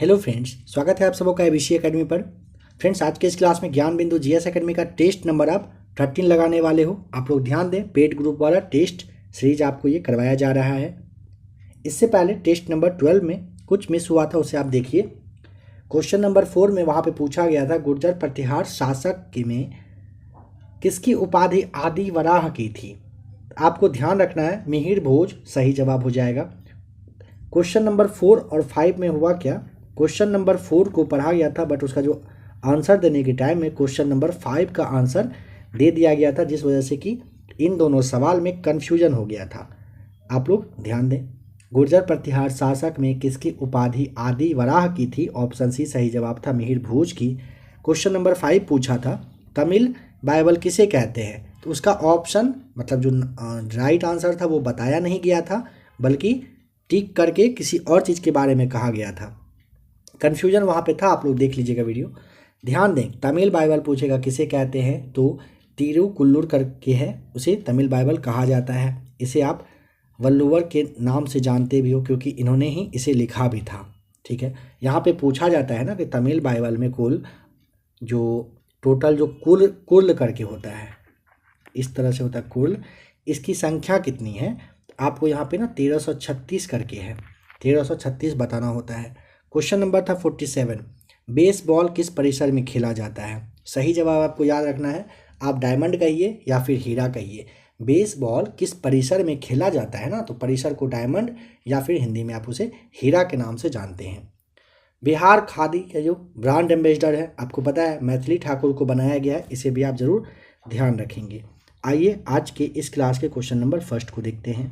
Hello friends, स्वागत है आप सबों का एबीसी एकेडमी पर। फ्रेंड्स, आज के इस क्लास में ज्ञान बिंदु जीएस एकेडमी का टेस्ट नंबर आप 13 लगाने वाले हो। आप लोग ध्यान दें, पेड ग्रुप वाला टेस्ट सीरीज आपको ये करवाया जा रहा है। इससे पहले टेस्ट नंबर 12 में कुछ मिस हुआ था, उसे आप देखिए। क्वेश्चन नंबर 4 में वहाँ पे पूछा गया था, गुर्जर प्रतिहार शासक में किसकी उपाधि आदि वराह की थी। आपको ध्यान रखना है, मिहिर भोज सही जवाब हो जाएगा। क्वेश्चन नंबर 4 और 5 में हुआ क्या, क्वेश्चन नंबर 4 को पढ़ा गया था, बट उसका जो आंसर देने के टाइम में क्वेश्चन नंबर 5 का आंसर दे दिया गया था, जिस वजह से कि इन दोनों सवाल में कन्फ्यूजन हो गया था। आप लोग ध्यान दें, गुर्जर प्रतिहार शासक में किसकी उपाधि आदि वराह की थी। ऑप्शन सी सही जवाब था, मिहिर भोज की। क्वेश्चन नंबर 5 पूछा था, तमिल बाइबल किसे कहते हैं, तो उसका ऑप्शन मतलब जो राइट आंसर था वो बताया नहीं गया था, बल्कि टिक करके किसी और चीज़ के बारे में कहा गया था। कन्फ्यूजन वहाँ पे था, आप लोग देख लीजिएगा वीडियो। ध्यान दें, तमिल बाइबल पूछेगा किसे कहते हैं, तो तिरुकुल्लूर करके है, उसे तमिल बाइबल कहा जाता है। इसे आप वल्लुवर के नाम से जानते भी हो, क्योंकि इन्होंने ही इसे लिखा भी था। ठीक है, यहाँ पे पूछा जाता है ना कि तमिल बाइबल में कुल जो टोटल जो कुल करके होता है, इस तरह से होता है कुल, इसकी संख्या कितनी है। आपको यहाँ पे ना 1336 करके है, 1336 बताना होता है। क्वेश्चन नंबर था 47, बेसबॉल किस परिसर में खेला जाता है। सही जवाब आपको याद रखना है, आप डायमंड कहिए या फिर हीरा कहिए। बेसबॉल किस परिसर में खेला जाता है ना, तो परिसर को डायमंड या फिर हिंदी में आप उसे हीरा के नाम से जानते हैं। बिहार खादी का जो ब्रांड एम्बेसडर है, आपको पता है मैथिली ठाकुर को बनाया गया है, इसे भी आप जरूर ध्यान रखेंगे। आइए आज के इस क्लास के क्वेश्चन नंबर 1 को देखते हैं।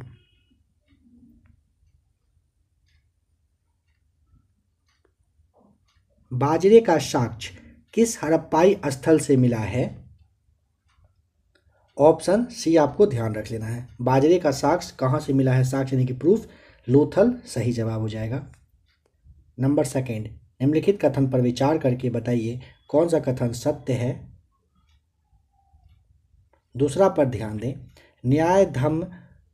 बाजरे का साक्ष्य किस हड़प्पाई स्थल से मिला है। ऑप्शन सी आपको ध्यान रख लेना है, बाजरे का साक्ष्य कहाँ से मिला है, साक्ष्य यानी कि प्रूफ, लोथल सही जवाब हो जाएगा। नंबर 2, निम्नलिखित कथन पर विचार करके बताइए कौन सा कथन सत्य है। दूसरा पर ध्यान दें, न्याय धम्म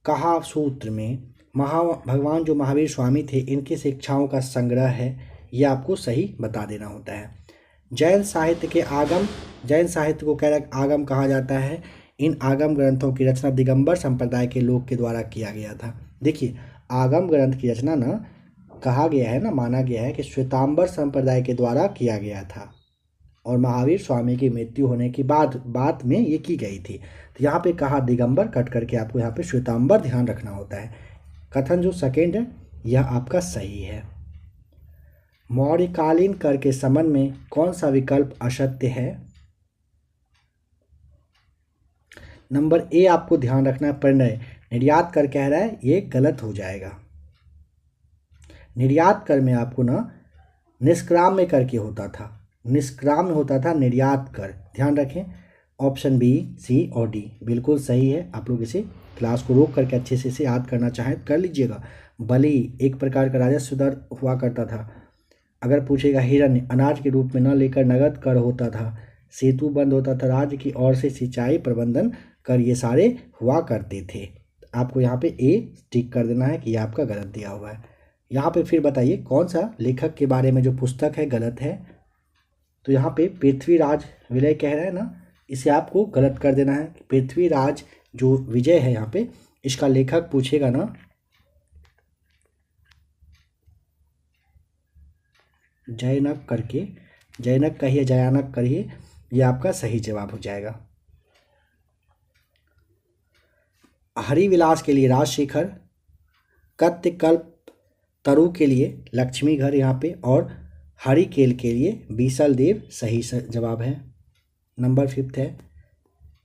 कहा सूत्र में भगवान जो महावीर स्वामी थे, इनकी शिक्षाओं का संग्रह है, यह आपको सही बता देना होता है। जैन साहित्य के आगम, जैन साहित्य को कह आगम कहा जाता है। इन आगम ग्रंथों की रचना दिगंबर संप्रदाय के लोग के द्वारा किया गया था। देखिए, आगम ग्रंथ की रचना ना कहा गया है ना, माना गया है कि श्वेतांबर संप्रदाय के द्वारा किया गया था, और महावीर स्वामी की मृत्यु होने की बाद में ये की गई थी। तो यहाँ पे कहा दिगंबर, कट करके आपको यहाँ पे श्वेतांबर ध्यान रखना होता है। कथन जो 2 है यह आपका सही है। मौर्यकालीन कर के संबंध में कौन सा विकल्प असत्य है। नंबर ए आपको ध्यान रखना है, प्रणय निर्यात कर कह रहा है, ये गलत हो जाएगा। निर्यात कर में आपको ना निष्क्राम्य करके होता था, निष्क्राम्य होता था निर्यात कर, ध्यान रखें। ऑप्शन बी, सी और डी बिल्कुल सही है। आप लोग इसे क्लास को रोक करके अच्छे से इसे याद करना चाहें कर लीजिएगा। बलि एक प्रकार का राजस्व दर हुआ करता था। अगर पूछेगा, हिरण्य अनाज के रूप में न लेकर नगद कर होता था। सेतु बंद होता था, राज्य की ओर से सिंचाई प्रबंधन कर, ये सारे हुआ करते थे। आपको यहाँ पे ए टिक कर देना है कि ये आपका गलत दिया हुआ है। यहाँ पे फिर बताइए कौन सा लेखक के बारे में जो पुस्तक है गलत है। तो यहाँ पे पृथ्वीराज विजय कह रहा है ना, इसे आपको गलत कर देना है। पृथ्वीराज जो विजय है यहाँ पे, इसका लेखक पूछेगा ना, जयनक करके, जयनक कहिए, जयानक करिए, ये आपका सही जवाब हो जाएगा। हरिविलास के लिए राजशेखर, कत्यकल्प तरु के लिए लक्ष्मी घर यहाँ पे, और हरिकेल के लिए बीसल देव सही जवाब है। नंबर 5 है,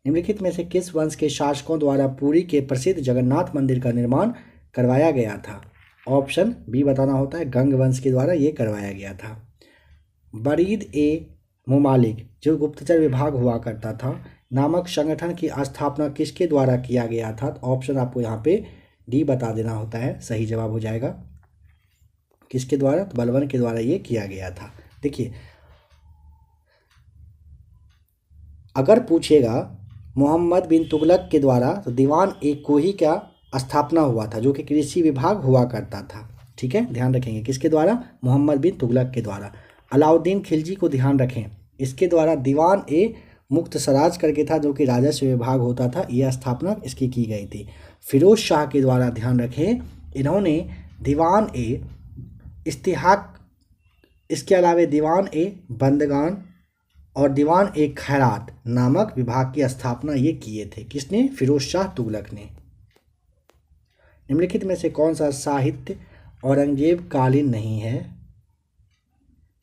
निम्नलिखित में से किस वंश के शासकों द्वारा पुरी के प्रसिद्ध जगन्नाथ मंदिर का निर्माण करवाया गया था। ऑप्शन बी बताना होता है, गंग वंश के द्वारा ये करवाया गया था। बरीद ए मुमालिक जो गुप्तचर विभाग हुआ करता था नामक संगठन की स्थापना किसके द्वारा किया गया था। ऑप्शन आपको यहाँ पे डी बता देना होता है, सही जवाब हो जाएगा। किसके द्वारा, तो बलबन के द्वारा ये किया गया था। देखिए, अगर पूछेगा मोहम्मद बिन तुगलक के द्वारा, तो दीवान ए कोही का स्थापना हुआ था, जो कि कृषि विभाग हुआ करता था। ठीक है, ध्यान रखेंगे। किसके द्वारा? मोहम्मद बिन तुगलक के द्वारा। अलाउद्दीन खिलजी को ध्यान रखें, इसके द्वारा दीवान ए मुक्तसराज करके था जो कि राजस्व विभाग होता था, यह स्थापना इसकी की गई थी। फिरोज शाह के द्वारा ध्यान रखें, इन्होंने दीवान ए इस्तिहाक, इसके अलावा दीवान ए बंदगान और दीवान ए खैरात नामक विभाग की स्थापना ये किए थे। किसने? फिरोज शाह तुगलक ने। निम्नलिखित में से कौन सा साहित्य औरंगजेब कालीन नहीं है?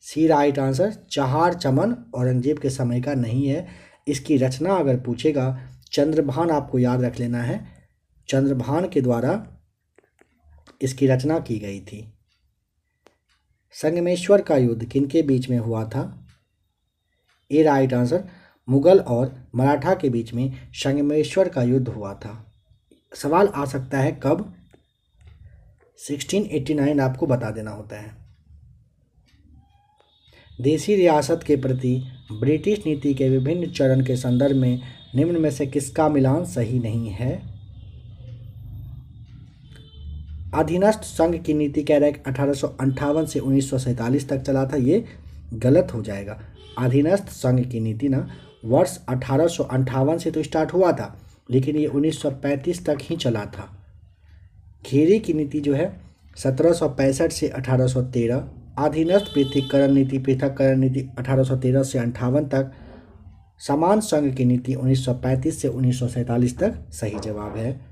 सी राइट आंसर। चहार चमन औरंगजेब के समय का नहीं है। इसकी रचना अगर पूछेगा, चंद्रभान आपको याद रख लेना है, चंद्रभान के द्वारा इसकी रचना की गई थी। संगमेश्वर का युद्ध किनके बीच में हुआ था? ए राइट आंसर। मुगल और मराठा के बीच में संगमेश्वर का युद्ध हुआ था। सवाल आ सकता है कब? 1689 आपको बता देना होता है। देसी रियासत के प्रति ब्रिटिश नीति के विभिन्न चरण के संदर्भ में निम्न में से किसका मिलान सही नहीं है? अधीनस्थ संघ की नीति कह रहा है 1858 से 1947 तक चला था, ये गलत हो जाएगा। अधीनस्थ संघ की नीति ना वर्ष 1858 से तो स्टार्ट हुआ था, लेकिन ये 1935 तक ही चला था। खेरी की नीति जो है 1765 से 1813, अधीनस्थ पृथक्करण नीति 1813 से 58 तक, समान संघ की नीति 1935 से 1947 तक सही जवाब है।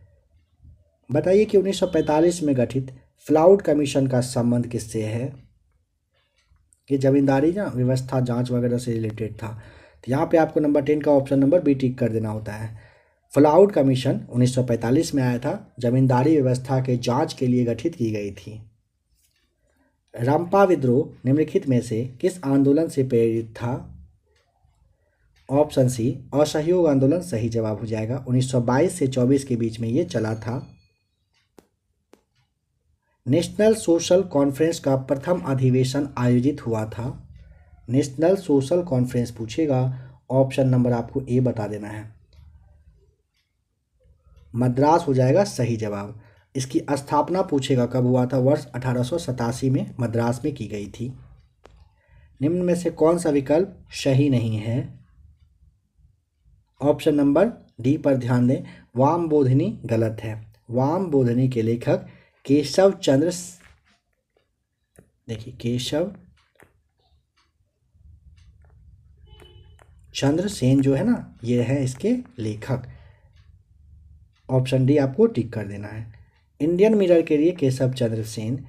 बताइए कि 1945 में गठित फ्लाउड कमीशन का संबंध किससे है? ये जमींदारी ना व्यवस्था जांच वगैरह से रिलेटेड था, तो यहाँ पे आपको नंबर 10 का ऑप्शन नंबर बी टिक कर देना होता है। फ्लाउड कमीशन 1945 में आया था, जमींदारी व्यवस्था के जांच के लिए गठित की गई थी। रंपा विद्रोह निम्नलिखित में से किस आंदोलन से प्रेरित था? ऑप्शन सी असहयोग आंदोलन सही जवाब हो जाएगा। 1922 से 24 के बीच में ये चला था। नेशनल सोशल कॉन्फ्रेंस का प्रथम अधिवेशन आयोजित हुआ था। नेशनल सोशल कॉन्फ्रेंस पूछेगा, ऑप्शन नंबर आपको ए बता देना है। मद्रास हो जाएगा सही जवाब। इसकी स्थापना पूछेगा कब हुआ था? वर्ष 1887 में मद्रास में की गई थी। निम्न में से कौन सा विकल्प सही नहीं है? ऑप्शन नंबर डी पर ध्यान दें, वाम बोधिनी गलत है। वाम बोधिनी के लेखक केशव चंद्र, देखिए केशव चंद्र सेन जो है ना, ये है इसके लेखक। ऑप्शन डी आपको टिक कर देना है। इंडियन मिरर के लिए Keshav Chandra Sen,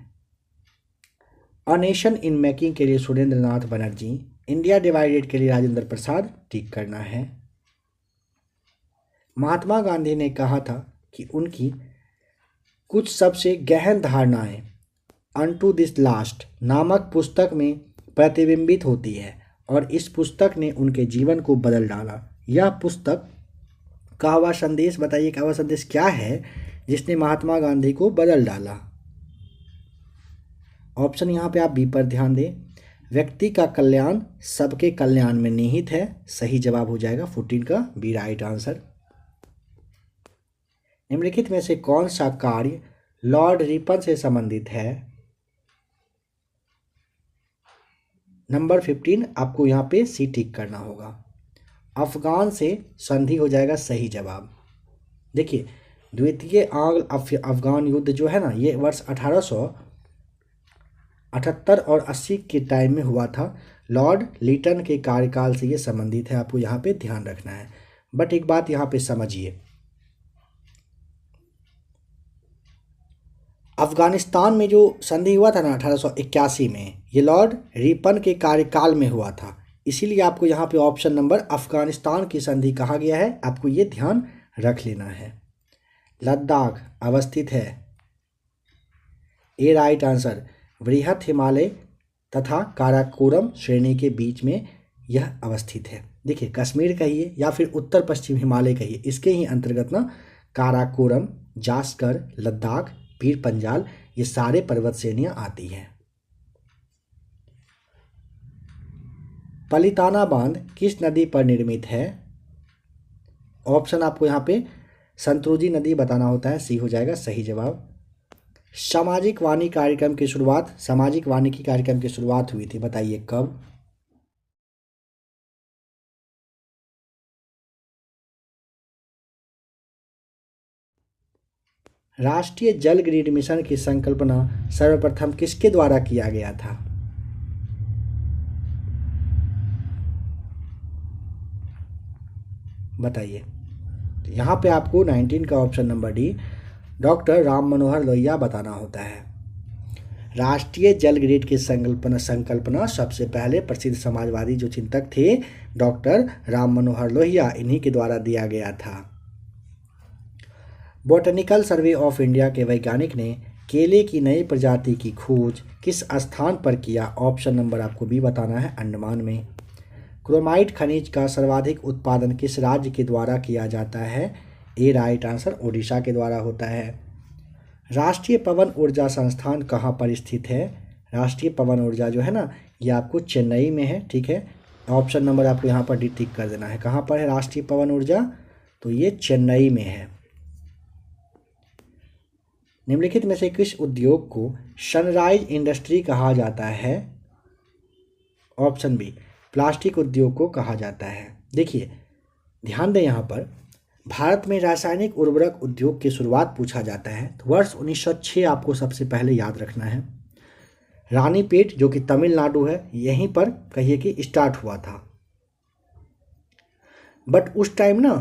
a nation in making के लिए सुरेंद्र नाथ बनर्जी, इंडिया डिवाइडेड के लिए राजेंद्र प्रसाद, टिक करना है। महात्मा गांधी ने कहा था कि उनकी कुछ सबसे गहन धारणाएं अनटू दिस लास्ट नामक पुस्तक में प्रतिबिंबित होती है और इस पुस्तक ने उनके जीवन को बदल डाला। यह पुस्तक का हुआ संदेश, बताइए का हुआ संदेश क्या है जिसने महात्मा गांधी को बदल डाला? ऑप्शन यहाँ पे आप बी पर ध्यान दें, व्यक्ति का कल्याण सबके कल्याण में निहित है, सही जवाब हो जाएगा 14 का बी राइट आंसर। निम्नलिखित में से कौन सा कार्य लॉर्ड रिपन से संबंधित है? नंबर 15 आपको यहाँ पे सी टिक करना होगा। अफगान से संधि हो जाएगा सही जवाब। देखिए द्वितीय आंग्ल अफगान युद्ध जो है ना, ये वर्ष 1878 और 80 के टाइम में हुआ था। लॉर्ड लिटन के कार्यकाल से ये संबंधित है, आपको यहाँ पे ध्यान रखना है। बट एक बात यहाँ पे समझिए, अफगानिस्तान में जो संधि हुआ था ना 1881 में, ये लॉर्ड रिपन के कार्यकाल में हुआ था, इसीलिए आपको यहाँ पे ऑप्शन नंबर अफगानिस्तान की संधि कहा गया है, आपको ये ध्यान रख लेना है। लद्दाख अवस्थित है, ए राइट आंसर। बृहत हिमालय तथा काराकोरम श्रेणी के बीच में यह अवस्थित है। देखिए कश्मीर कहिए या फिर उत्तर पश्चिम हिमालय कहिए, इसके ही अंतर्गत ना काराकोरम, जास्कर, लद्दाख, पीर पंजाल, ये सारे पर्वत श्रेणियां आती हैं। पलिताना बांध किस नदी पर निर्मित है? ऑप्शन आपको यहाँ पे संतरुजी नदी बताना होता है, सी हो जाएगा सही जवाब। सामाजिक वाणी कार्यक्रम की शुरुआत, सामाजिक वानिकी कार्यक्रम की शुरुआत हुई थी, बताइए कब? राष्ट्रीय जल ग्रिड मिशन की संकल्पना सर्वप्रथम किसके द्वारा किया गया था? बताइए। यहाँ पे आपको 19 का option number D doctor Ram Manohar Lohia बताना होता है। राष्ट्रीय जल ग्रिड की संकल्पना सबसे पहले प्रसिद्ध समाजवादी जो चिंतक थे डॉक्टर राम मनोहर लोहिया, इन्हीं के द्वारा दिया गया था। बोटेनिकल सर्वे ऑफ इंडिया के वैज्ञानिक ने केले की नई प्रजाति की खोज किस स्थान पर किया? ऑप्शन नंबर आपको बी बताना है, अंडमान में। क्रोमाइट खनिज का सर्वाधिक उत्पादन किस राज्य के द्वारा किया जाता है? ए राइट आंसर, ओडिशा के द्वारा होता है। राष्ट्रीय पवन ऊर्जा संस्थान कहाँ पर स्थित है? राष्ट्रीय पवन ऊर्जा जो है ना, ये आपको चेन्नई में है, ठीक है। ऑप्शन नंबर आपको यहाँ पर डी टिक कर देना है। कहाँ पर है राष्ट्रीय पवन ऊर्जा? तो ये चेन्नई में है। निम्नलिखित में से किस उद्योग को सनराइज इंडस्ट्री कहा जाता है? ऑप्शन बी, प्लास्टिक उद्योग को कहा जाता है। देखिए ध्यान दें, यहाँ पर भारत में रासायनिक उर्वरक उद्योग की शुरुआत पूछा जाता है तो वर्ष 1906 आपको सबसे पहले याद रखना है। रानीपेट जो कि तमिलनाडु है, यहीं पर कहिए कि स्टार्ट हुआ था, बट उस टाइम ना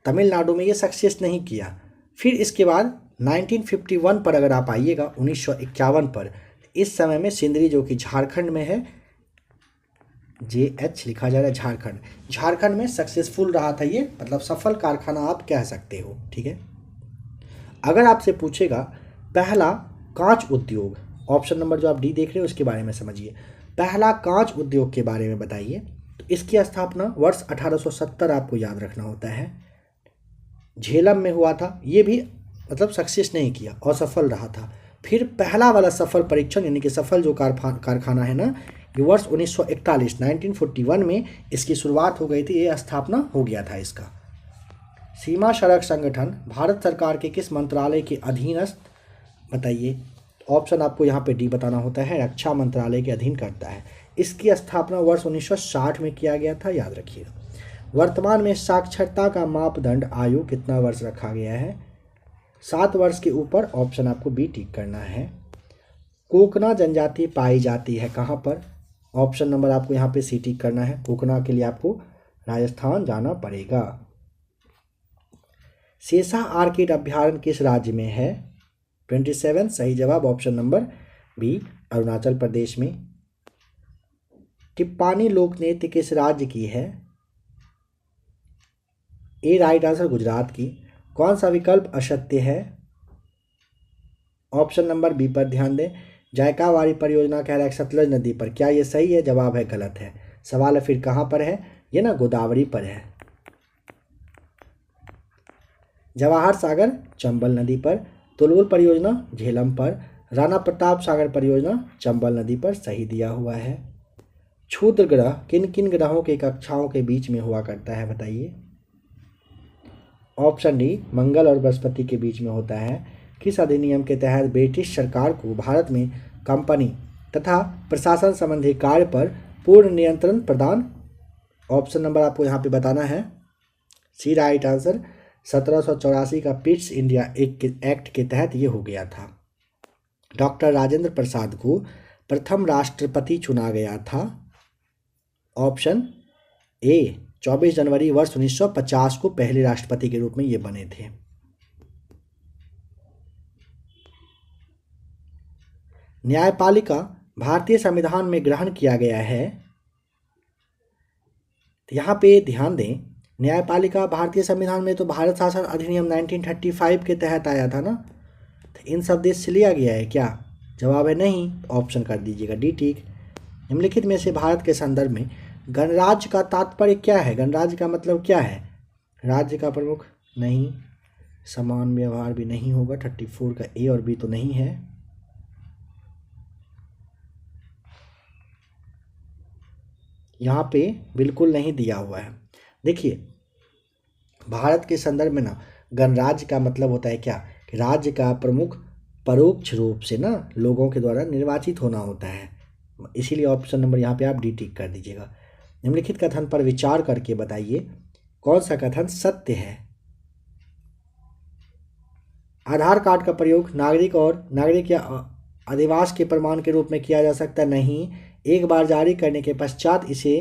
तमिलनाडु में ये सक्सेस नहीं किया। फिर इसके बाद 1951 पर अगर आप आइएगा, 1951 पर, इस समय में सिंदरी जो कि झारखंड में है, JH लिखा जा रहा है, झारखंड में सक्सेसफुल रहा था ये, मतलब सफल कारखाना आप कह सकते हो, ठीक है। अगर आपसे पूछेगा पहला कांच उद्योग, ऑप्शन नंबर जो आप डी देख रहे हो उसके बारे में समझिए, पहला कांच उद्योग के बारे में बताइए, तो इसकी स्थापना वर्ष 1870 आपको याद रखना होता है, झेलम में हुआ था। ये भी मतलब सक्सेस नहीं किया, असफल रहा था। फिर पहला वाला सफल परीक्षण यानी कि सफल जो कारखाना है ना, ये वर्ष 1941 1941 में इसकी शुरुआत हो गई थी, ये स्थापना हो गया था इसका। सीमा सड़क संगठन भारत सरकार के किस मंत्रालय के अधीनस्थ? बताइए। ऑप्शन आपको यहाँ पे डी बताना होता है, रक्षा मंत्रालय के अधीन करता है। इसकी स्थापना वर्ष 1960 में किया गया था, याद रखिएगा। वर्तमान में साक्षरता का मापदंड आयु कितना वर्ष रखा गया है? 7 वर्ष के ऊपर, ऑप्शन आपको बी टिक करना है। कोकना जनजाति पाई जाती है कहाँ पर? ऑप्शन नंबर आपको यहाँ पे सी टिक करना है। कोकना के लिए आपको राजस्थान जाना पड़ेगा। सेसा आर्किड अभ्यारण्य किस राज्य में है? 27 सही जवाब, option number B, Arunachal Pradesh में। टिप्पानी लोक नृत्य किस राज्य की है? ए राइट आंसर, गुजरात की। कौन सा विकल्प असत्य है? ऑप्शन नंबर बी पर ध्यान दें। जायकावाड़ी परियोजना कह रहा है सतलज नदी पर, क्या ये सही है? जवाब है गलत है। सवाल है फिर कहाँ पर है? ये ना गोदावरी पर है। जवाहर सागर चंबल नदी पर, तुलवुल परियोजना झेलम पर, राणा प्रताप सागर परियोजना चंबल नदी पर, सही दिया हुआ है। क्षुद्र ग्रह किन किन ग्रहों के कक्षाओं के बीच में हुआ करता है? बताइए। ऑप्शन डी, मंगल और बृहस्पति के बीच में होता है। किस अधिनियम के तहत ब्रिटिश सरकार को भारत में कंपनी तथा प्रशासन संबंधी कार्य पर पूर्ण नियंत्रण प्रदान? ऑप्शन नंबर आपको यहाँ पे बताना है, सी राइट आंसर, 1784 का पिट्स इंडिया एक्ट के तहत ये हो गया था। डॉक्टर राजेंद्र प्रसाद को प्रथम राष्ट्रपति चुना गया था। ऑप्शन ए, 24 जनवरी वर्ष 1950 को पहले राष्ट्रपति के रूप में ये बने थे। न्यायपालिका भारतीय संविधान में ग्रहण किया गया है, तो यहाँ पे ध्यान दें, न्यायपालिका भारतीय संविधान में तो भारत शासन अधिनियम 1935 के तहत आया था ना, तो इन सब देश से लिया गया है क्या? जवाब है नहीं, ऑप्शन कर दीजिएगा डी टिक। निम्नलिखित में से भारत के संदर्भ में गणराज्य का तात्पर्य क्या है? गणराज्य का मतलब क्या है? राज्य का प्रमुख नहीं, समान व्यवहार भी नहीं होगा, 34 का ए और बी तो नहीं है। यहाँ पे बिल्कुल नहीं दिया हुआ है। देखिए भारत के संदर्भ में ना गणराज्य का मतलब होता है क्या? कि राज्य का प्रमुख परोक्ष रूप से ना लोगों के द्वारा निर्वाचित होना होता है, इसीलिए ऑप्शन नंबर यहाँ पे आप डी टिक कर दीजिएगा। निम्नलिखित कथन पर विचार करके बताइए कौन सा कथन सत्य है। आधार कार्ड का प्रयोग नागरिक या अधिवास के प्रमाण के रूप में किया जा सकता नहीं। एक बार जारी करने के पश्चात इसे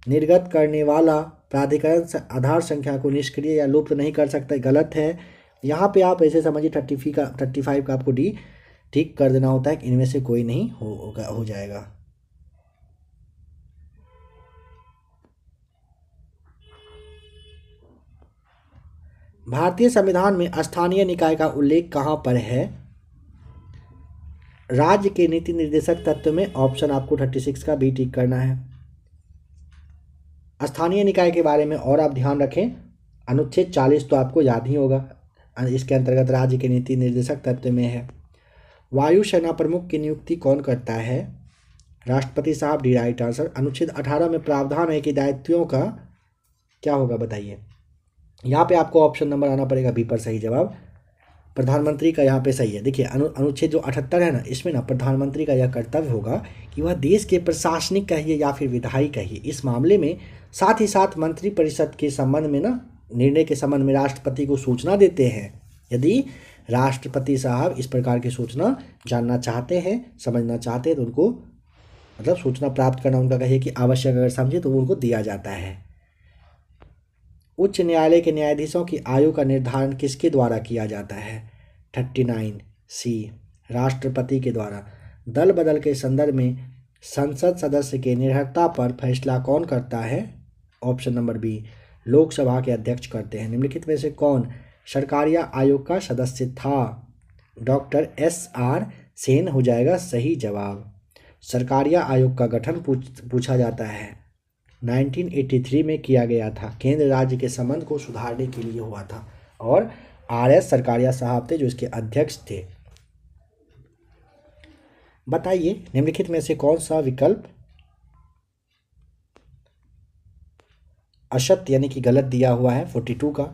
निर्गत करने वाला प्राधिकरण आधार संख्या को निष्क्रिय या लुप्त नहीं कर सकता, गलत है। यहाँ पे आप ऐसे समझिए 35 का आपको डी ठीक कर देना होता है कि इनमें से कोई नहीं हो जाएगा। भारतीय संविधान में स्थानीय निकाय का उल्लेख कहाँ पर है। राज्य के नीति निर्देशक तत्व में, ऑप्शन आपको 36 का बी टिक करना है। स्थानीय निकाय के बारे में और आप ध्यान रखें, अनुच्छेद 40 तो आपको याद ही होगा, इसके अंतर्गत राज्य के नीति निर्देशक तत्व में है। वायुसेना प्रमुख की नियुक्ति कौन करता है। राष्ट्रपति साहब, डी राइट आंसर। अनुच्छेद 18 में प्रावधान है कि दायित्वों का क्या होगा बताइए। यहाँ पे आपको ऑप्शन नंबर आना पड़ेगा बी पर सही जवाब। प्रधानमंत्री का यहाँ पे सही है। देखिए अनुच्छेद जो 78 है ना, इसमें ना प्रधानमंत्री का यह कर्तव्य होगा कि वह देश के प्रशासनिक कहिए या फिर विधायी कहिए, इस मामले में साथ ही साथ मंत्रिपरिषद के संबंध में ना निर्णय के संबंध में राष्ट्रपति को सूचना देते हैं। यदि राष्ट्रपति साहब इस प्रकार की सूचना जानना चाहते हैं, समझना चाहते हैं, तो उनको मतलब सूचना प्राप्त करना उनका कहिए कि आवश्यक अगर समझे तो वो उनको दिया जाता है। उच्च न्यायालय के न्यायाधीशों की आयु का निर्धारण किसके द्वारा किया जाता है। 39 सी, राष्ट्रपति के द्वारा। दल बदल के संदर्भ में संसद सदस्य के निर्भरता पर फैसला कौन करता है। ऑप्शन नंबर बी, लोकसभा के अध्यक्ष करते हैं। निम्नलिखित में से कौन सरकारिया आयोग का सदस्य था। डॉक्टर SR सेन हो जाएगा सही जवाब। सरकारिया आयोग का गठन पूछा जाता है 1983 में किया गया था। केंद्र राज्य के संबंध को सुधारने के लिए हुआ था और RS सरकारिया साहब थे जो इसके अध्यक्ष थे। बताइए निम्नलिखित में से कौन सा विकल्प असत्य यानी कि गलत दिया हुआ है 42 का।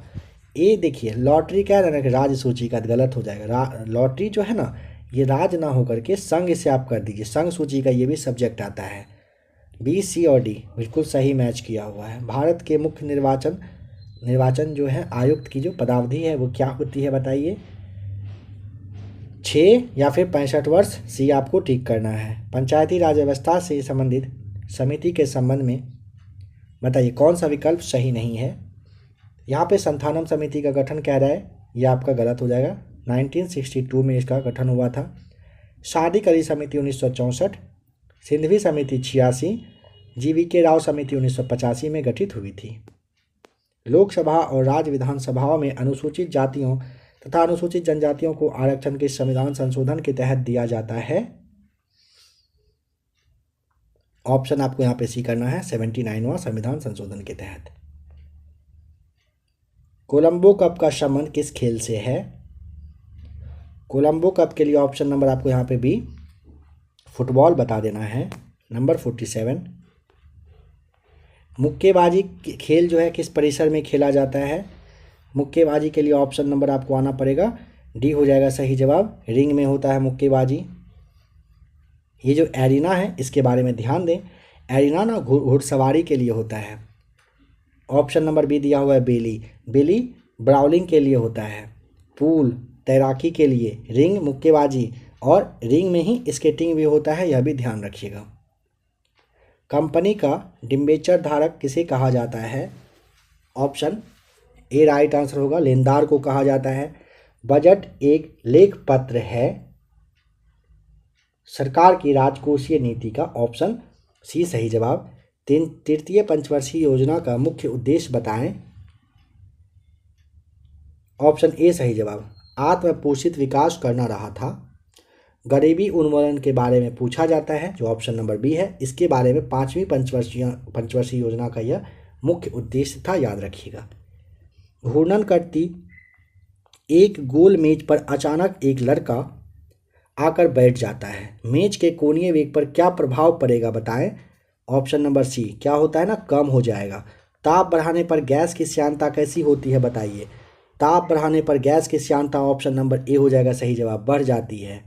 ए देखिए लॉटरी क्या है ना कि राज्य सूची का गलत हो जाएगा। लॉटरी जो है ना ये राज्य ना होकर के संघ से आप कर दीजिए, संघ सूची का ये भी सब्जेक्ट आता है। बी, सी और डी बिल्कुल सही मैच किया हुआ है। भारत के मुख्य निर्वाचन जो है आयुक्त की जो पदावधि है वो क्या होती है बताइए। 6 या फिर 65 वर्ष। सी आपको ठीक करना है। पंचायती राज व्यवस्था से संबंधित समिति के संबंध में बताइए कौन सा विकल्प सही नहीं है। यहाँ पे संथानम समिति का गठन कह रहा है, यह आपका गलत हो जाएगा। 1962 में इसका गठन हुआ था। शादी करी समिति 1964, सिंधवी समिति 86, GVK राव समिति 1985 में गठित हुई थी। लोकसभा और राज्य विधानसभाओं में अनुसूचित जातियों तथा अनुसूचित जनजातियों को आरक्षण के संविधान संशोधन के तहत दिया जाता है। ऑप्शन आपको यहाँ पे सी करना है 79वां संविधान संशोधन के तहत। कोलंबो कप का संबंध किस खेल से है। कोलंबो कप के लिए ऑप्शन नंबर आपको यहाँ पे बी फुटबॉल बता देना है। नंबर 47 मुक्केबाजी खेल जो है किस परिसर में खेला जाता है। मुक्केबाजी के लिए ऑप्शन नंबर आपको आना पड़ेगा डी हो जाएगा सही जवाब। रिंग में होता है मुक्केबाजी। ये जो एरिना है इसके बारे में ध्यान दें। एरिना ना घुड़सवारी के लिए होता है। ऑप्शन नंबर बी दिया हुआ है बेली। बेली ब्राउलिंग के लिए होता है। पूल तैराकी के लिए। रिंग मुक्केबाजी और रिंग में ही स्केटिंग भी होता है, यह भी ध्यान रखिएगा। कंपनी का डिबेंचर धारक किसे कहा जाता है। ऑप्शन ए राइट आंसर होगा, लेनदार को कहा जाता है। बजट एक लेख पत्र है सरकार की राजकोषीय नीति का। ऑप्शन सी सही जवाब। तृतीय पंचवर्षीय योजना का मुख्य उद्देश्य बताएं। ऑप्शन ए सही जवाब। आत्मपोषित विकास करना रहा था। गरीबी उन्मूलन के बारे में पूछा जाता है जो ऑप्शन नंबर बी है। इसके बारे में 5वीं पंचवर्षीय योजना का यह मुख्य उद्देश्य था, याद रखिएगा। घूर्णन करती एक गोल मेज पर अचानक एक लड़का आकर बैठ जाता है। मेज के कोणीय वेग पर क्या प्रभाव पड़ेगा बताएं। ऑप्शन नंबर सी क्या होता है ना, कम हो जाएगा। ताप बढ़ाने पर गैस की श्यानता कैसी होती है बताइए। ताप बढ़ाने पर गैस की श्यानता ऑप्शन नंबर ए हो जाएगा सही जवाब, बढ़ जाती है।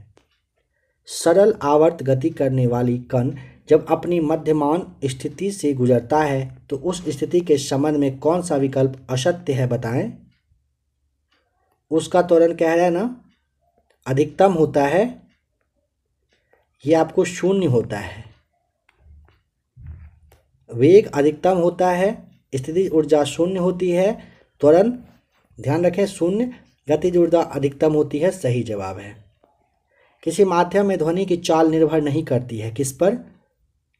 सरल आवर्त गति करने वाली कण जब अपनी मध्यमान स्थिति से गुजरता है तो उस स्थिति के संबंध में कौन सा विकल्प असत्य है बताएं। उसका त्वरण कह रहा है ना, अधिकतम होता है, ये आपको शून्य होता है। वेग अधिकतम होता है, स्थितिज ऊर्जा शून्य होती है, त्वरण ध्यान रखें शून्य, गतिज ऊर्जा अधिकतम होती है, सही जवाब है। किसी माध्यम में ध्वनि की चाल निर्भर नहीं करती है, किस पर,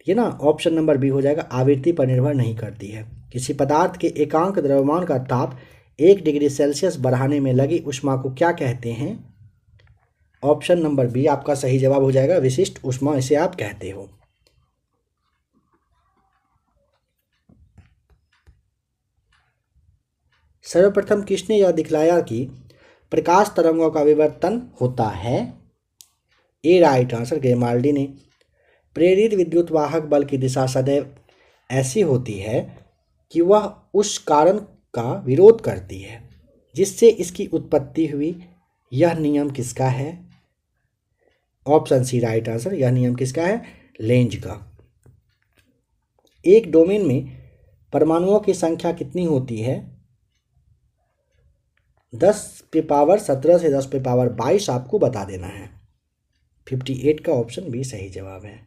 ये ना ऑप्शन नंबर बी हो जाएगा, आवृत्ति पर निर्भर नहीं करती है। किसी पदार्थ के एकांक द्रव्यमान का ताप 1 डिग्री सेल्सियस बढ़ाने में लगी ऊष्मा को क्या कहते हैं। ऑप्शन नंबर बी आपका सही जवाब हो जाएगा, विशिष्ट ऊष्मा इसे आप कहते हो। सर्वप्रथम किसने यह दिखलाया कि प्रकाश तरंगों का विवर्तन होता है। ए राइट आंसर, ग्रेमाल्डी ने। प्रेरित विद्युत वाहक बल की दिशा सदैव ऐसी होती है कि वह उस कारण का विरोध करती है जिससे इसकी उत्पत्ति हुई। यह नियम किसका है। ऑप्शन सी राइट आंसर, यह नियम किसका है, लेंज का। एक डोमेन में परमाणुओं की संख्या कितनी होती है। 10⁻17 से 10⁻22 आपको बता देना है। 58 का ऑप्शन बी सही जवाब है।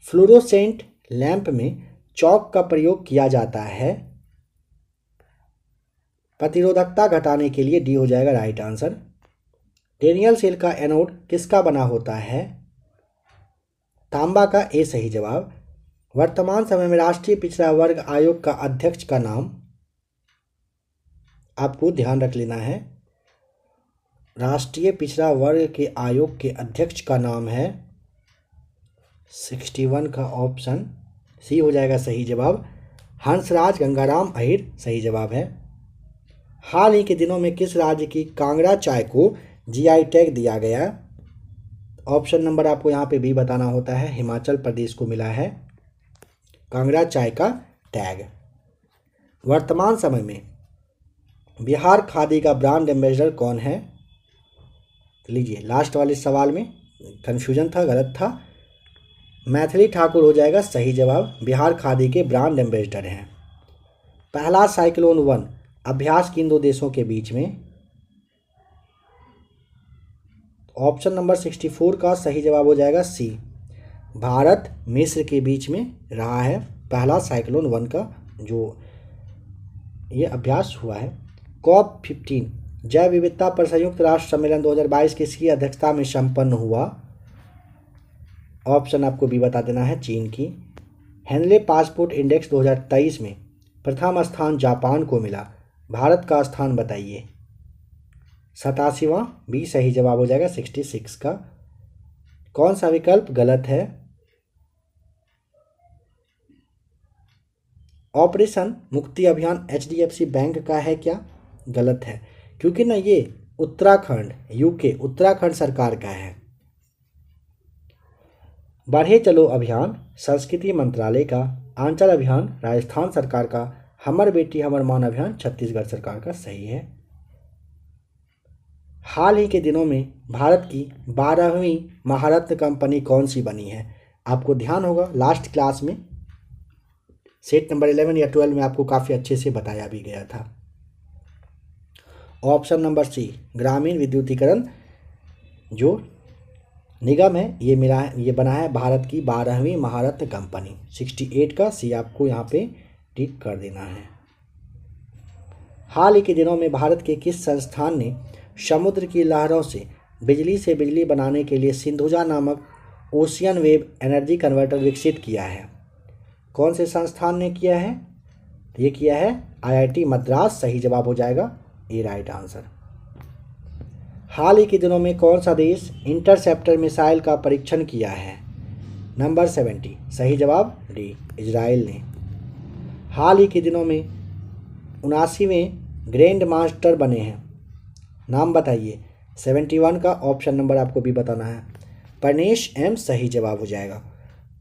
फ्लोरोसेंट लैंप में चॉक का प्रयोग किया जाता है प्रतिरोधकता घटाने के लिए, डी हो जाएगा राइट आंसर। डेनियल सेल का एनोड किसका बना होता है। तांबा का, ए सही जवाब। वर्तमान समय में राष्ट्रीय पिछड़ा वर्ग आयोग का अध्यक्ष का नाम आपको ध्यान रख लेना है। राष्ट्रीय पिछड़ा वर्ग के आयोग के अध्यक्ष का नाम है 61 का ऑप्शन सी हो जाएगा सही जवाब, हंसराज गंगाराम अहिर सही जवाब है। हाल ही के दिनों में किस राज्य की कांगड़ा चाय को जीआई टैग दिया गया। ऑप्शन नंबर आपको यहाँ पे भी बताना होता है, हिमाचल प्रदेश को मिला है कांगड़ा चाय का टैग। वर्तमान समय में बिहार खादी का ब्रांड एम्बेसडर कौन है। लीजिए लास्ट वाले सवाल में कन्फ्यूजन था, गलत था। मैथिली ठाकुर हो जाएगा सही जवाब, बिहार खादी के ब्रांड एम्बेसडर हैं। पहला साइक्लोन 1 अभ्यास किन दो देशों के बीच में। ऑप्शन नंबर 64 का सही जवाब हो जाएगा सी, भारत मिस्र के बीच में रहा है पहला साइक्लोन 1 का जो ये अभ्यास हुआ है। COP15 जैव विविधता पर संयुक्त राष्ट्र सम्मेलन 2022 किसकी अध्यक्षता में संपन्न हुआ। ऑप्शन आपको भी बता देना है, चीन की। हेनले पासपोर्ट इंडेक्स 2023 में प्रथम स्थान जापान को मिला, भारत का स्थान बताइए। 87वां, बी सही जवाब हो जाएगा 66 का। कौन सा विकल्प गलत है। ऑपरेशन मुक्ति अभियान HDFC बैंक का है क्या, गलत है, क्योंकि ना ये उत्तराखंड यूके उत्तराखंड सरकार का है। बढ़े चलो अभियान संस्कृति मंत्रालय का, आंचल अभियान राजस्थान सरकार का, हमर बेटी हमर मान अभियान छत्तीसगढ़ सरकार का सही है। हाल ही के दिनों में भारत की 12वीं महारत्न कंपनी कौन सी बनी है। आपको ध्यान होगा लास्ट क्लास में सेट नंबर 11 या 12 में आपको काफ़ी अच्छे से बताया भी गया था। ऑप्शन नंबर सी, ग्रामीण विद्युतीकरण जो निगम है ये बना है भारत की 12वीं महारत्न कंपनी। 68 का सी आपको यहाँ पे टिक कर देना है। हाल ही के दिनों में भारत के किस संस्थान ने समुद्र की लहरों से बिजली बनाने के लिए सिंधुजा नामक ओशियन वेव एनर्जी कन्वर्टर विकसित किया है। कौन से संस्थान ने किया है। ये किया है IIT मद्रास, सही जवाब हो जाएगा ए राइट आंसर। हाल ही के दिनों में कौन सा देश इंटरसेप्टर मिसाइल का परीक्षण किया है। नंबर 70 सही जवाब डी, इजराइल ने। हाल ही के दिनों में 79वें ग्रैंड मास्टर बने हैं, नाम बताइए। 71 का ऑप्शन नंबर आपको भी बताना है, प्रनेश एम सही जवाब हो जाएगा।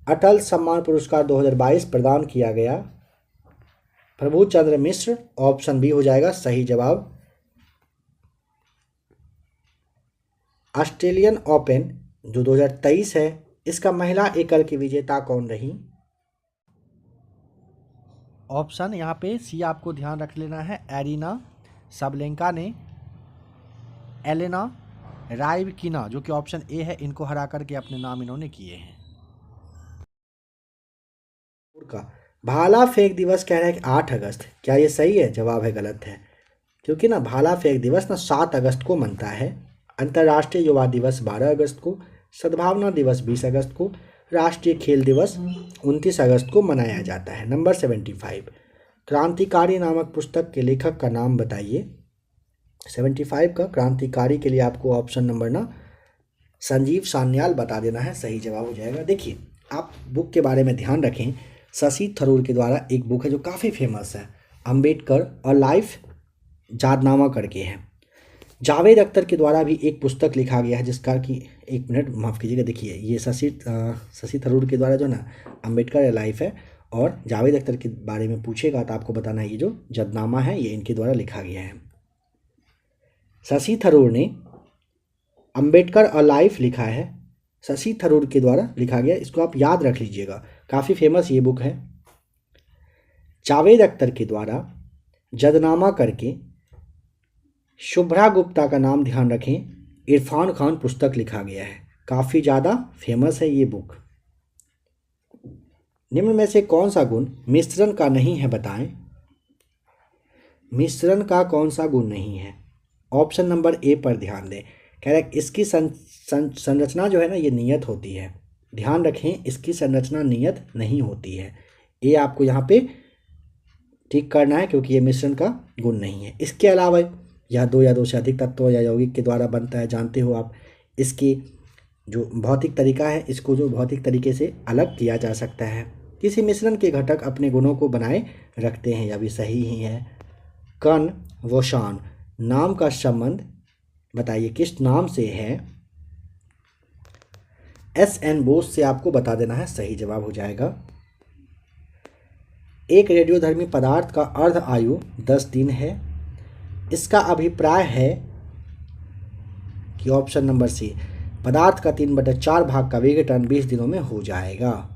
अटल सम्मान पुरस्कार 2022 प्रदान किया गया। प्रभुचंद्र मिश्र, ऑप्शन बी हो जाएगा सही जवाब। ऑस्ट्रेलियन ओपन जो 2023 है, इसका महिला एकल की विजेता कौन रही? ऑप्शन यहाँ पे सी आपको ध्यान रख लेना है, एरिना सबलेंका ने एलेना राइबकिना, जो कि ऑप्शन ए है, इनको हरा करके अपने नाम इन्होंने किए हैं। का भाला फेंक दिवस कह रहा है कि 8 अगस्त, क्या ये सही है? जवाब है गलत है, क्योंकि ना भाला फेंक दिवस ना 7 अगस्त को मनता है। अंतर्राष्ट्रीय युवा दिवस 12 अगस्त को, सद्भावना दिवस 20 अगस्त को, राष्ट्रीय खेल दिवस 29 अगस्त को मनाया जाता है। नंबर 75, क्रांतिकारी नामक पुस्तक के लेखक का नाम बताइए। 75 का क्रांतिकारी के लिए आपको ऑप्शन नंबर ना संजीव सान्याल बता देना है, सही जवाब हो जाएगा। देखिए, आप बुक के बारे में ध्यान रखें, शशि थरूर के द्वारा एक बुक है जो काफ़ी फेमस है, अंबेडकर अ लाइफ यादनामा करके है। जावेद अख्तर के द्वारा भी एक पुस्तक लिखा गया है जिसका कि, एक मिनट माफ़ कीजिएगा, देखिए ये शशि थरूर के द्वारा जो ना अंबेडकर अ लाइफ है, और जावेद अख्तर के बारे में पूछेगा तो आपको बताना है ये जो यादनामा है ये इनके द्वारा लिखा गया है। शशि थरूर ने अंबेडकर अ लाइफ लिखा है, शशि थरूर के द्वारा लिखा गया, इसको आप याद रख लीजिएगा, काफ़ी फेमस ये बुक है। जावेद अख्तर के द्वारा जदनामा करके शुभ्रा गुप्ता का नाम ध्यान रखें, इरफान खान पुस्तक लिखा गया है, काफ़ी ज़्यादा फेमस है ये बुक। निम्न में से कौन सा गुण मिश्रण का नहीं है बताएं। मिश्रण का कौन सा गुण नहीं है? ऑप्शन नंबर ए पर ध्यान दें, कह रहा है इसकी संरचना जो है ना ये नियत होती है, ध्यान रखें इसकी संरचना नियत नहीं होती है, ये आपको यहाँ पे ठीक करना है क्योंकि ये मिश्रण का गुण नहीं है। इसके अलावा यह दो या दो से अधिक तत्वों या यौगिक के द्वारा बनता है, जानते हो आप। इसकी जो भौतिक तरीका है, इसको जो भौतिक तरीके से अलग किया जा सकता है। किसी मिश्रण के घटक अपने गुणों को बनाए रखते हैं, यह भी सही ही है। कण व शान नाम का संबंध बताइए किस नाम से है? एस.एन. बोस से आपको बता देना है, सही जवाब हो जाएगा। एक रेडियोधर्मी पदार्थ का अर्ध आयु 10 दिन है, इसका अभिप्राय है कि ऑप्शन नंबर सी, पदार्थ का 3/4 भाग का विघटन 20 दिनों में हो जाएगा।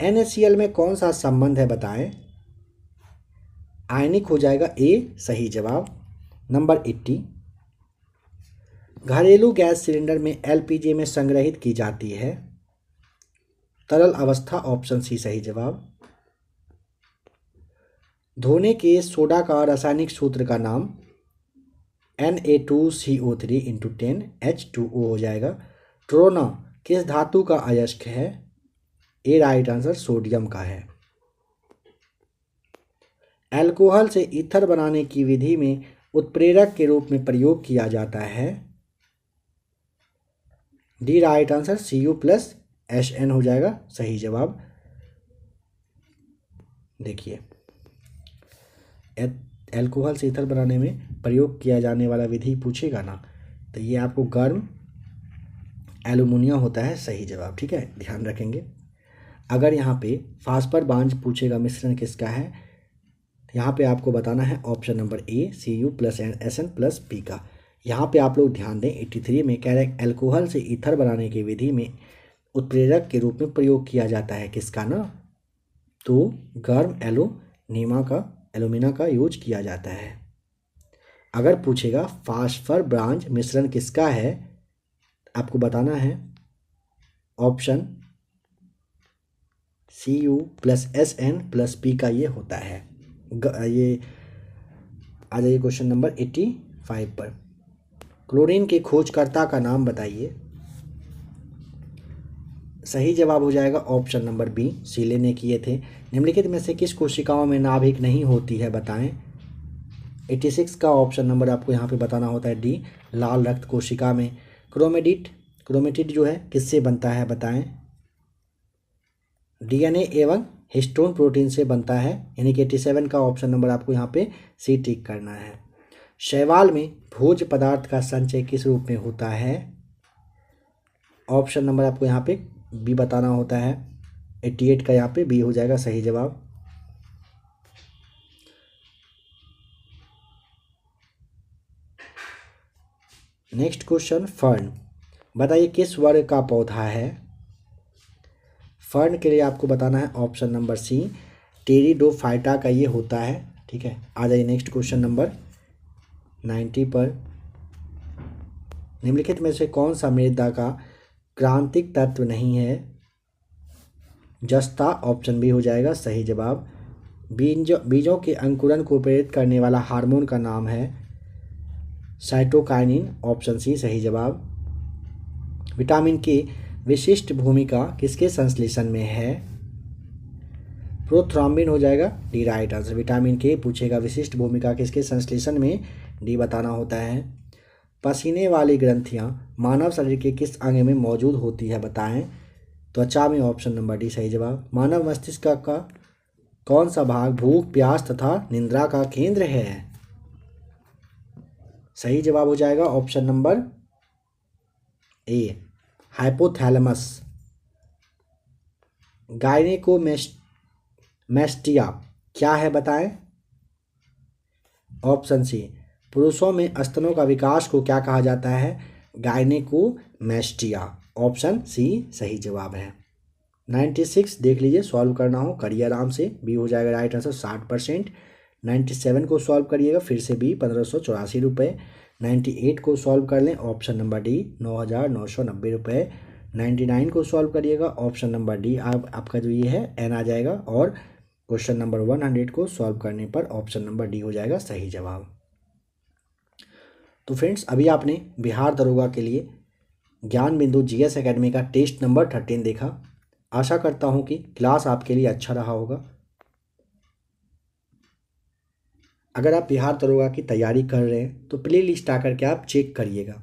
NaCl में कौन सा संबंध है बताएं? आयनिक हो जाएगा, ए सही जवाब। नंबर 80, घरेलू गैस सिलेंडर में LPG में संग्रहित की जाती है तरल अवस्था, ऑप्शन सी सही जवाब। धोने के सोडा का रासायनिक सूत्र का नाम Na2CO3 × 10 H2O हो जाएगा। ट्रोना किस धातु का अयस्क है? ए राइट आंसर सोडियम का है। अल्कोहल से ईथर बनाने की विधि में उत्प्रेरक के रूप में प्रयोग किया जाता है। डी राइट आंसर Cu+Hn हो जाएगा, सही जवाब। देखिए, अल्कोहल से ईथर बनाने में प्रयोग किया जाने वाला विधि पूछेगा ना तो ये आपको गर्म एल्युमिनियम होता है, सही जवाब। ठीक है, ध्यान रखेंगे। अगर यहाँ पे फास्फर बांझ पूछेगा मिश्रण किसका है, तो यहाँ पे आपको बताना है ऑप्शन नंबर ए Cu+Sn+P का। यहाँ पे आप लोग ध्यान दें, 83 में कह रहे हैं अल्कोहल से ईथर बनाने की विधि में उत्प्रेरक के रूप में प्रयोग किया जाता है किसका ना, तो गर्म एल्यूमिना का यूज किया जाता है। अगर पूछेगा फास्फर ब्रांज मिश्रण किसका है, आपको बताना है ऑप्शन Cu+Sn+P का ये होता है। ये आ जाइए क्वेश्चन नंबर 85 पर। क्लोरीन के खोजकर्ता का नाम बताइए। सही जवाब हो जाएगा ऑप्शन नंबर बी, सीले ने किए थे। निम्नलिखित में से किस कोशिकाओं में नाभिक नहीं होती है बताएं। 86 का ऑप्शन नंबर आपको यहाँ पे बताना होता है डी, लाल रक्त कोशिका में। क्रोमेटिड जो है किससे बनता है बताएं। DNA एवं हिस्टोन प्रोटीन से बनता है, यानी कि 87 का ऑप्शन नंबर आपको यहाँ पे सी टिक करना है। शैवाल में भोज्य पदार्थ का संचय किस रूप में होता है? ऑप्शन नंबर आपको यहाँ पे बी बताना होता है। 88 का यहाँ पे बी हो जाएगा, सही जवाब। Next question, fern. बताइए किस वर्ग का पौधा है। फर्न के लिए आपको बताना है ऑप्शन नंबर सी, टेरिडोफाइटा का ये होता है। ठीक है, आ जाइए नेक्स्ट क्वेश्चन नंबर 90 पर। निम्नलिखित में से कौन सा मृदा का क्रांतिक तत्व नहीं है। जस्ता ऑप्शन बी हो जाएगा सही जवाब। बीजों के अंकुरन को प्रेरित करने वाला हार्मोन का नाम है साइटोकाइनिन, ऑप्शन सी सही जवाब। विटामिन की विशिष्ट भूमिका किसके संश्लेषण में है। प्रोथ्रॉम्बिन हो जाएगा डी राइट आंसर। विटामिन के पूछेगा विशिष्ट भूमिका किसके संश्लेषण में, डी बताना होता है। पसीने वाली ग्रंथियां मानव शरीर के किस अंग में मौजूद होती है बताएं। त्वचा में, ऑप्शन नंबर डी सही जवाब। मानव मस्तिष्क का कौन सा भाग भूख, प्यास तथा निद्रा का केंद्र है। सही जवाब हो जाएगा option number A, hypothalamus. Gynaecomastia क्या है बताएं। ऑप्शन सी, पुरुषों में स्तनों का विकास को क्या कहा जाता है, गायनेकोमेस्टिया, ऑप्शन सी सही जवाब है। 96 देख लीजिए, सॉल्व करना हो करिए आराम से, बी हो जाएगा राइट आंसर 60%। 97 को सॉल्व करिएगा फिर से बी 1584 रुपये। 98 को सॉल्व कर लें, ऑप्शन नंबर डी 9990 रुपये। 99 को सॉल्व करिएगा, ऑप्शन नंबर डी आपका जो ये है एन आ जाएगा। और क्वेश्चन नंबर 100 को सॉल्व करने पर ऑप्शन नंबर डी हो जाएगा सही जवाब। तो फ्रेंड्स, अभी आपने बिहार दरोगा के लिए ज्ञान बिंदु जीएस एकेडमी का टेस्ट नंबर 13 देखा। आशा करता हूँ कि क्लास आपके लिए अच्छा रहा होगा। अगर आप बिहार दरोगा की तैयारी कर रहे हैं तो प्ले लिस्ट आकर के आप चेक करिएगा।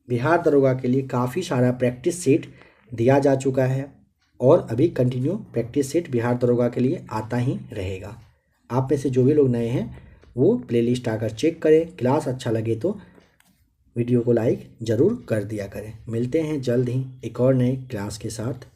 बिहार दरोगा के लिए काफ़ी सारा प्रैक्टिस सेट दिया जा चुका है और अभी कंटिन्यू प्रैक्टिस सेट बिहार दरोगा के लिए आता ही रहेगा। आप में से जो भी लोग नए हैं वो प्ले लिस्ट आकर चेक करें। क्लास अच्छा लगे तो वीडियो को लाइक ज़रूर कर दिया करें। मिलते हैं जल्द ही एक और नए क्लास के साथ।